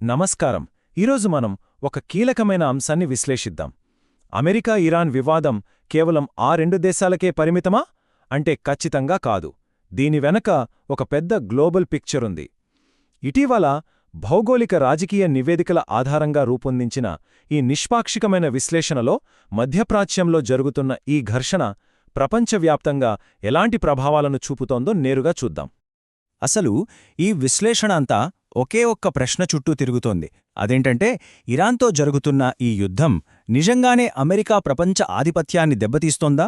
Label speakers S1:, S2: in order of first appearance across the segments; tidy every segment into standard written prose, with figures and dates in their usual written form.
S1: నమస్కారం. ఈరోజు మనం ఒక కీలకమైన అంశాన్ని విశ్లేషిద్దాం. అమెరికా ఇరాన్ వివాదం కేవలం ఆ రెండు దేశాలకే పరిమితమా అంటే ఖచ్చితంగా కాదు. దీని వెనక ఒక పెద్ద గ్లోబల్ పిక్చరుంది. ఇటీవల భౌగోళిక రాజకీయ నివేదికల ఆధారంగా రూపొందించిన ఈ నిష్పాక్షికమైన విశ్లేషణలో మధ్యప్రాచ్యంలో జరుగుతున్న ఈ ఘర్షణ ప్రపంచవ్యాప్తంగా ఎలాంటి ప్రభావాలను చూపుతోందో నేరుగా చూద్దాం.
S2: అసలు ఈ విశ్లేషణ అంతా ఒకే ఒక్క ప్రశ్న చుట్టూ తిరుగుతోంది. అదేంటంటే, ఇరాన్తో జరుగుతున్న ఈ యుద్ధం నిజంగానే అమెరికా ప్రపంచ ఆధిపత్యాన్ని దెబ్బతీస్తోందా?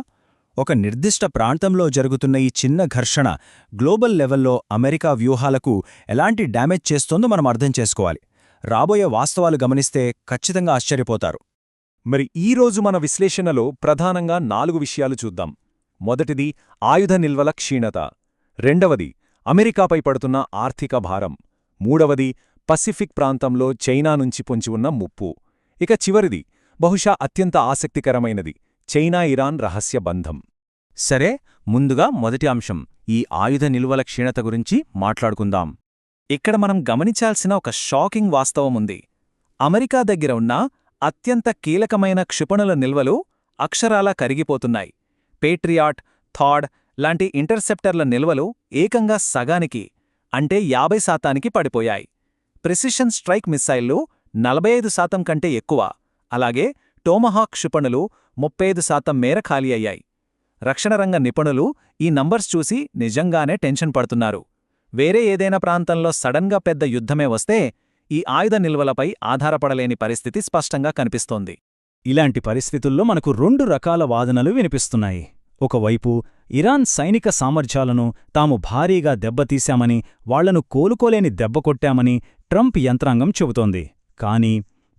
S2: ఒక నిర్దిష్ట ప్రాంతంలో జరుగుతున్న ఈ చిన్న ఘర్షణ గ్లోబల్ లెవెల్లో అమెరికా వ్యూహాలకు ఎలాంటి డ్యామేజ్ చేస్తోందో మనం అర్థం చేసుకోవాలి. రాబోయే వాస్తవాలు గమనిస్తే ఖచ్చితంగా ఆశ్చర్యపోతారు.
S1: మరి ఈరోజు మన విశ్లేషణలో ప్రధానంగా 4 విషయాలు చూద్దాం. మొదటిది ఆయుధ నిల్వల క్షీణత, రెండవది అమెరికాపై పడుతున్న ఆర్థిక భారం, మూడవది పసిఫిక్ ప్రాంతంలో చైనా నుంచి పొంచి ఉన్న ముప్పు, ఇక చివరిది బహుశా అత్యంత ఆసక్తికరమైనది చైనా-ఇరాన్ రహస్య బంధం.
S2: సరే, ముందుగా మొదటి అంశం ఈ ఆయుధ నిల్వల క్షీణత గురించి మాట్లాడుకుందాం. ఇక్కడ మనం గమనించాల్సిన ఒక షాకింగ్ వాస్తవముంది. అమెరికా దగ్గర ఉన్న అత్యంత కీలకమైన క్షిపణుల నిల్వలు అక్షరాలా కరిగిపోతున్నాయి. పేట్రియాట్, థాడ్ లాంటి ఇంటర్సెప్టర్ల నిల్వలు ఏకంగా సగానికి అంటే 50% పడిపోయాయి. ప్రిసిషన్ స్ట్రైక్ మిస్సైళ్లు 45% కంటే ఎక్కువ, అలాగే టోమహాక్ క్షిపణులు 35% మేర ఖాళీ అయ్యాయి. రక్షణరంగ నిపుణులు ఈ నంబర్స్ చూసి నిజంగానే టెన్షన్ పడుతున్నారు. వేరే ఏదైనా ప్రాంతంలో సడన్గా పెద్ద యుద్ధమే వస్తే ఈ ఆయుధ నిల్వలపై ఆధారపడలేని పరిస్థితి స్పష్టంగా కనిపిస్తోంది.
S3: ఇలాంటి పరిస్థితుల్లో మనకు 2 రకాల వాదనలు వినిపిస్తున్నాయి. ఒకవైపు ఇరాన్ సైనిక సామర్థ్యాలను తాము భారీగా దెబ్బతీశామని, వాళ్లను కోలుకోలేని దెబ్బకొట్టామని ట్రంప్ యంత్రాంగం చెబుతోంది. కానీ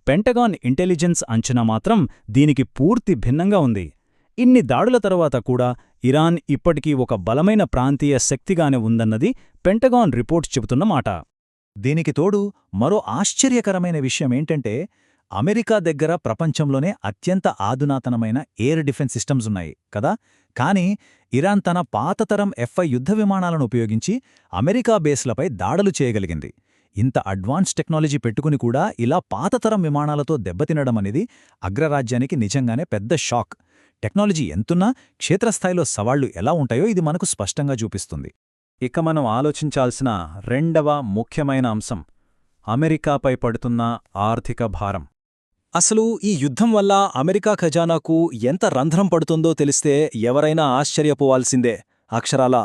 S3: పెంటగాన్ ఇంటెలిజెన్స్ అంచనా మాత్రం దీనికి పూర్తి భిన్నంగా ఉంది. ఇన్ని దాడుల తర్వాత కూడా ఇరాన్ ఇప్పటికీ ఒక బలమైన ప్రాంతీయ శక్తిగానే ఉందన్నది పెంటగాన్ రిపోర్ట్ చెబుతున్న మాట.
S2: దీనికి తోడు మరో ఆశ్చర్యకరమైన విషయమేంటంటే, అమెరికా దగ్గర ప్రపంచంలోనే అత్యంత ఆధునాతనమైన ఎయిర్ డిఫెన్స్ సిస్టమ్స్ ఉన్నాయి కదా. కానీ ఇరాన్ తన పాతతరం F-5 యుద్ధ విమానాలను ఉపయోగించి అమెరికా బేస్లపై దాడులు చేయగలిగింది. ఇంత అడ్వాన్స్ టెక్నాలజీ పెట్టుకుని కూడా ఇలా పాతతరం విమానాలతో దెబ్బతినడమనేది అగ్రరాజ్యానికి నిజంగానే పెద్ద షాక్. టెక్నాలజీ ఎంతున్నా క్షేత్రస్థాయిలో సవాళ్లు ఎలా ఉంటాయో ఇది మనకు స్పష్టంగా చూపిస్తుంది.
S1: ఇక మనం ఆలోచించాల్సిన రెండవ ముఖ్యమైన అంశం అమెరికాపై పడుతున్న ఆర్థిక భారం.
S2: అసలు ఈ యుద్ధం వల్ల అమెరికా ఖజానాకు ఎంత రంధ్రం పడుతుందో తెలిస్తే ఎవరైనా ఆశ్చర్యపోవాల్సిందే. అక్షరాలా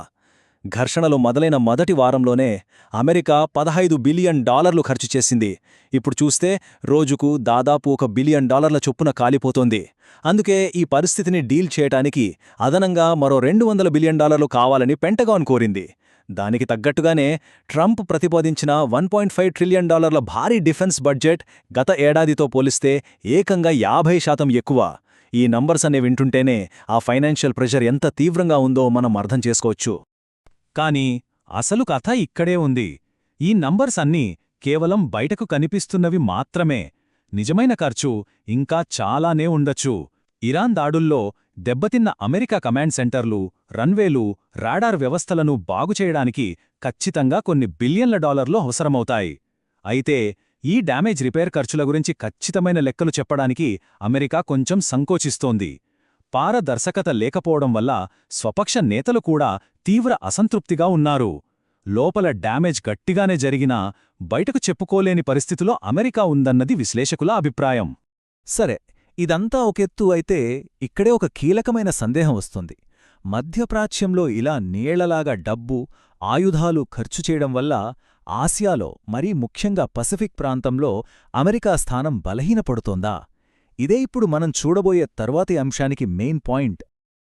S2: ఘర్షణలు మొదలైన మొదటి వారంలోనే అమెరికా $15 బిలియన్ ఖర్చు చేసింది. ఇప్పుడు చూస్తే రోజుకు దాదాపు $1 బిలియన్ చొప్పున కాలిపోతోంది. అందుకే ఈ పరిస్థితిని డీల్ చేయటానికి అదనంగా మరో $200 బిలియన్ కావాలని పెంటగాన్ కోరింది. దానికి తగ్గట్టుగానే ట్రంప్ ప్రతిపాదించిన $1.5 ట్రిలియన్ భారీ డిఫెన్స్ బడ్జెట్ గత ఏడాదితో పోలిస్తే ఏకంగా 50% ఎక్కువ. ఈ నంబర్స్ అనే వింటుంటేనే ఆ ఫైనాన్షియల్ ప్రెషర్ ఎంత తీవ్రంగా ఉందో మనం అర్థం చేసుకోవచ్చు.
S1: కానీ అసలు కథ ఇక్కడే ఉంది. ఈ నంబర్స్ అన్నీ కేవలం బయటకు కనిపిస్తున్నవి మాత్రమే. నిజమైన ఖర్చు ఇంకా చాలానే ఉండొచ్చు. ఇరాన్ దాడుల్లో దెబ్బతిన్న అమెరికా కమాండ్ సెంటర్లు, రన్వేలు, రాడార్ వ్యవస్థలను బాగుచేయడానికి ఖచ్చితంగా కొన్ని బిలియన్ల డాలర్లు అవసరమవుతాయి. అయితే ఈ డ్యామేజ్ రిపేర్ ఖర్చుల గురించి ఖచ్చితమైన లెక్కలు చెప్పడానికి అమెరికా కొంచెం సంకోచిస్తోంది. పారదర్శకత లేకపోవడం వల్ల స్వపక్ష నేతలు కూడా తీవ్ర అసంతృప్తిగా ఉన్నారు. లోపల డ్యామేజ్ గట్టిగానే జరిగినా బయటకు చెప్పుకోలేని పరిస్థితిలో అమెరికా ఉందన్నది విశ్లేషకుల అభిప్రాయం.
S2: సరే, ఇదంతా ఒకెత్తు అయితే ఇక్కడే ఒక కీలకమైన సందేహం వస్తుంది. మధ్యప్రాచ్యంలో ఇలా నీళ్లలాగా డబ్బు, ఆయుధాలు ఖర్చు చేయడం వల్ల ఆసియాలో, మరీ ముఖ్యంగా పసిఫిక్ ప్రాంతంలో అమెరికా స్థానం బలహీనపడుతోందా? ఇదే ఇప్పుడు మనం చూడబోయే తర్వాతి అంశానికి మెయిన్ పాయింట్.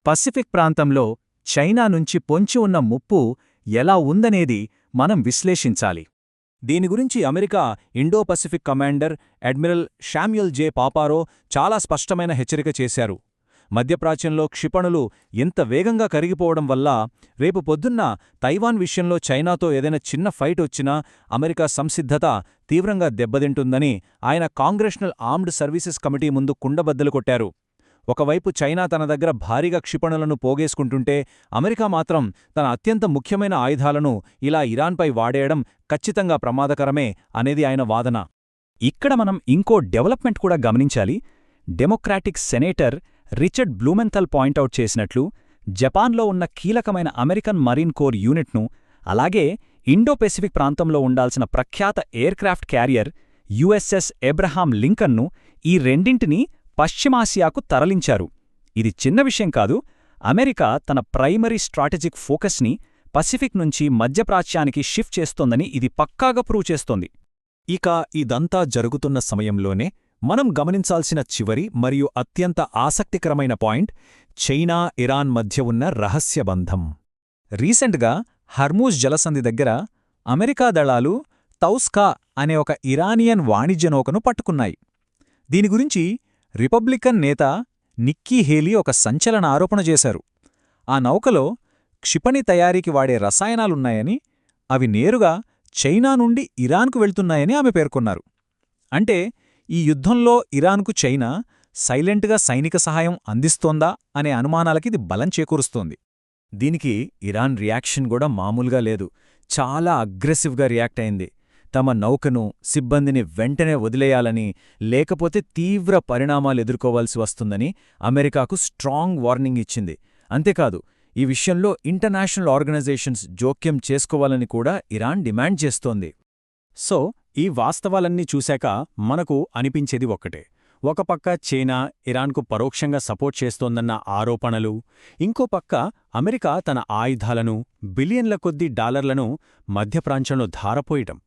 S1: పసిఫిక్ ప్రాంతంలో చైనా నుంచి పొంచి ఉన్న ముప్పు ఎలా ఉందనేది మనం విశ్లేషించాలి. దీని గురించి America Indo Pacific commander admiral Samuel J Paparo చాలా స్పష్టమైన హెచ్చరిక చేశారు. మధ్యప్రాచ్యంలో క్షిపణులు ఎంత వేగంగా కరిగిపోవడం వల్ల రేపు పొద్దున్న తైవాన్ విషయంలో చైనాతో ఏదైనా చిన్న ఫైట్ వచ్చినా అమెరికా సంసిద్ధత తీవ్రంగా దెబ్బతింటుందని ఆయన కాంగ్రెషనల్ ఆర్మ్డ్ సర్వీసెస్ కమిటీ ముందు కుండబద్దలు కొట్టారు. ఒకవైపు చైనా తన దగ్గర భారీగా క్షిపణులను పోగేసుకుంటుంటే అమెరికా మాత్రం తన అత్యంత ముఖ్యమైన ఆయుధాలను ఇలా ఇరాన్పై వాడేయడం ఖచ్చితంగా ప్రమాదకరమే అనేది ఆయన వాదన.
S3: ఇక్కడ మనం ఇంకో డెవలప్మెంట్ కూడా గమనించాలి. డెమోక్రాటిక్ సెనేటర్ రిచర్డ్ బ్లూమెంథల్ పాయింటౌట్ చేసినట్లు జపాన్లో ఉన్న కీలకమైన అమెరికన్ మరీన్ కోర్ యూనిట్ను, అలాగే ఇండో పెసిఫిక్ ప్రాంతంలో ఉండాల్సిన ప్రఖ్యాత ఎయిర్క్రాఫ్ట్ క్యారియర్ యుఎస్ఎస్ ఎబ్రహాం లింకన్ను ఈ రెండింటినీ పశ్చిమాసియాకు తరలించారు. ఇది చిన్న విషయం కాదు. అమెరికా తన ప్రైమరీ స్ట్రాటజిక్ ఫోకస్ని పసిఫిక్ నుంచి మధ్యప్రాచ్యానికి షిఫ్ట్ చేస్తోందని ఇది పక్కాగా ప్రూవ్ చేస్తోంది.
S1: ఇక ఇదంతా జరుగుతున్న సమయంలోనే మనం గమనించాల్సిన చివరి మరియు అత్యంత ఆసక్తికరమైన పాయింట్ చైనా ఇరాన్ మధ్య ఉన్న రహస్య బంధం. రీసెంట్గా హర్మూజ్ జలసంధి దగ్గర అమెరికా దళాలు తౌస్కా అనే ఒక ఇరానియన్ వాణిజ్య నౌకను పట్టుకున్నాయి. దీని గురించి రిపబ్లికన్ నేత నిక్కీ హేలీ ఒక సంచలన ఆరోపణ చేశారు. ఆ నౌకలో క్షిపణి తయారీకి వాడే రసాయనాలున్నాయని, అవి నేరుగా చైనా నుండి ఇరాన్కు వెళ్తున్నాయని ఆమె పేర్కొన్నారు. అంటే ఈ యుద్ధంలో ఇరాన్కు చైనా సైలెంట్గా సైనిక సహాయం అందిస్తోందా అనే అనుమానాలకిది బలం చేకూరుస్తోంది.
S2: దీనికి ఇరాన్ రియాక్షన్ కూడా మామూలుగా లేదు. చాలా అగ్రెసివ్గా రియాక్ట్ అయింది. తమ నౌకను, సిబ్బందిని వెంటనే వదిలేయాలని, లేకపోతే తీవ్ర పరిణామాలెదుర్కోవాల్సి వస్తుందని అమెరికాకు స్ట్రాంగ్ వార్నింగ్ ఇచ్చింది. అంతేకాదు, ఈ విషయంలో ఇంటర్నేషనల్ ఆర్గనైజేషన్స్ జోక్యం చేసుకోవాలని కూడా ఇరాన్ డిమాండ్ చేస్తోంది.
S3: సో ఈ వాస్తవాలన్నీ చూశాక మనకు అనిపించేది ఒక్కటే. ఒక పక్క చైనా ఇరాన్కు పరోక్షంగా సపోర్ట్ చేస్తోందన్న ఆరోపణలు, ఇంకో పక్క అమెరికా తన ఆయుధాలను, బిలియన్ల కొద్దీ డాలర్లను మధ్యప్రాంతంలో ధారపోయటం.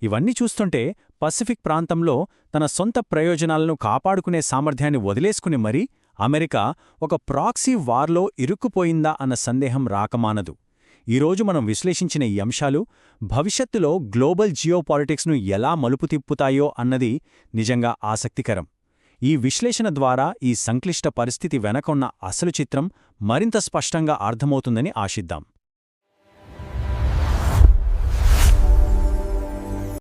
S3: ఇవన్నీ చూస్తుంటే పసిఫిక్ ప్రాంతంలో తన సొంత ప్రయోజనాలను కాపాడుకునే సామర్థ్యాన్ని వదిలేసుకుని మరీ అమెరికా ఒక ప్రాక్సీ వార్లో ఇరుక్కుపోయిందా అన్న సందేహం రాకమానదు. ఈరోజు మనం విశ్లేషించిన ఈ అంశాలు భవిష్యత్తులో గ్లోబల్ జియోపాలిటిక్స్ను ఎలా మలుపు తిప్పుతాయో అన్నది నిజంగా ఆసక్తికరం. ఈ విశ్లేషణ ద్వారా ఈ సంక్లిష్ట పరిస్థితి వెనకున్న అసలు చిత్రం మరింత స్పష్టంగా అర్థమవుతుందని ఆశిద్దాం.